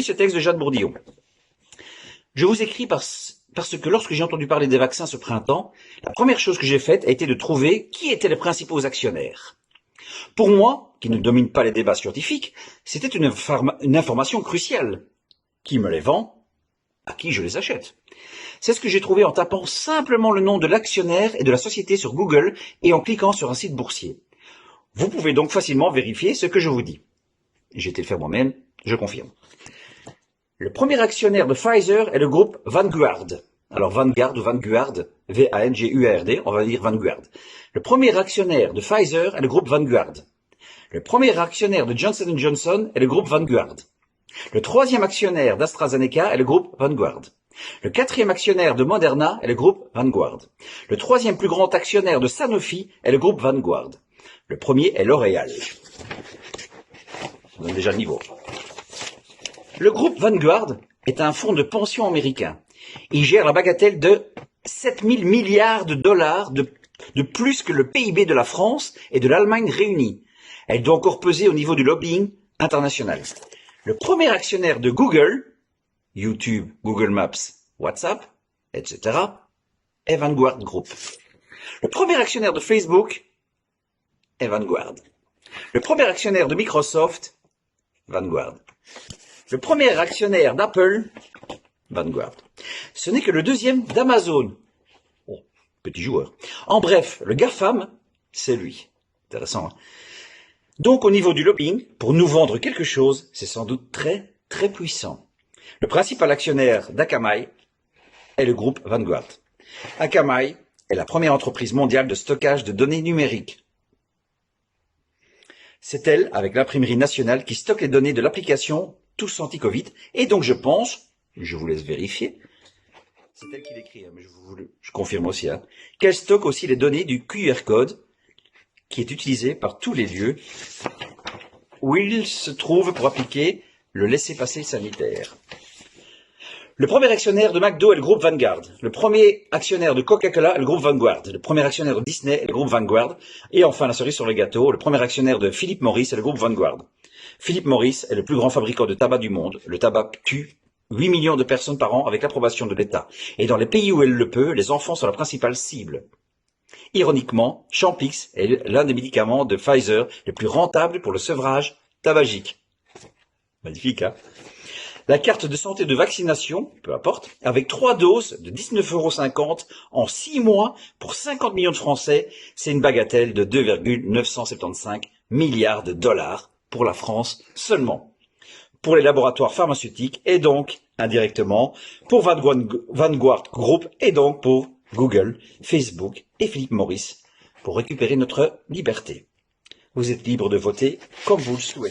ce texte de Jeanne Bourdillon. Je vous écris parce que lorsque j'ai entendu parler des vaccins ce printemps, la première chose que j'ai faite a été de trouver qui étaient les principaux actionnaires. Pour moi, qui ne domine pas les débats scientifiques, c'était une information cruciale. Qui me les vend? À qui je les achète? C'est ce que j'ai trouvé en tapant simplement le nom de l'actionnaire et de la société sur Google et en cliquant sur un site boursier. Vous pouvez donc facilement vérifier ce que je vous dis. J'ai été le faire moi-même, je confirme. Le premier actionnaire de Pfizer est le groupe Vanguard. Alors Vanguard ou Vanguard, V-A-N-G-U-A-R-D, on va dire Vanguard. Le premier actionnaire de Pfizer est le groupe Vanguard. Le premier actionnaire de Johnson & Johnson est le groupe Vanguard. Le troisième actionnaire d'AstraZeneca est le groupe Vanguard. Le quatrième actionnaire de Moderna est le groupe Vanguard. Le troisième plus grand actionnaire de Sanofi est le groupe Vanguard. Le premier est L'Oréal. On donne déjà le niveau. Le groupe Vanguard est un fonds de pension américain. Il gère la bagatelle de 7 000 milliards de dollars de plus que le PIB de la France et de l'Allemagne réunis. Elle doit encore peser au niveau du lobbying international. Le premier actionnaire de Google, YouTube, Google Maps, WhatsApp, etc., est Vanguard Group. Le premier actionnaire de Facebook est Vanguard. Le premier actionnaire de Microsoft, Vanguard. Le premier actionnaire d'Apple, Vanguard. Ce n'est que le deuxième d'Amazon. Oh, petit joueur. En bref, le GAFAM, c'est lui. Intéressant, hein? Donc, au niveau du lobbying, pour nous vendre quelque chose, c'est sans doute très, très puissant. Le principal actionnaire d'Akamai est le groupe Vanguard. Akamai est la première entreprise mondiale de stockage de données numériques. C'est elle, avec l'imprimerie nationale, qui stocke les données de l'application Tous Anti-Covid. Et donc, je pense, je vous laisse vérifier, c'est elle qui l'écrit, mais je confirme aussi, qu'elle stocke aussi les données du QR code qui est utilisé par tous les lieux où il se trouve pour appliquer le laissez-passer sanitaire. Le premier actionnaire de McDo est le groupe Vanguard. Le premier actionnaire de Coca-Cola est le groupe Vanguard. Le premier actionnaire de Disney est le groupe Vanguard. Et enfin, la cerise sur le gâteau, le premier actionnaire de Philip Morris est le groupe Vanguard. Philip Morris est le plus grand fabricant de tabac du monde. Le tabac tue 8 millions de personnes par an avec l'approbation de l'État. Et dans les pays où elle le peut, les enfants sont la principale cible. Ironiquement, Champix est l'un des médicaments de Pfizer les plus rentables pour le sevrage tabagique. Magnifique, hein? La carte de santé de vaccination, peu importe, avec 3 doses de 19,50 € en 6 mois pour 50 millions de Français, c'est une bagatelle de 2,975 milliards de dollars pour la France seulement. Pour les laboratoires pharmaceutiques et donc, indirectement, pour Vanguard Group et donc pour Google, Facebook et Philip Morris pour récupérer notre liberté. Vous êtes libre de voter comme vous le souhaitez.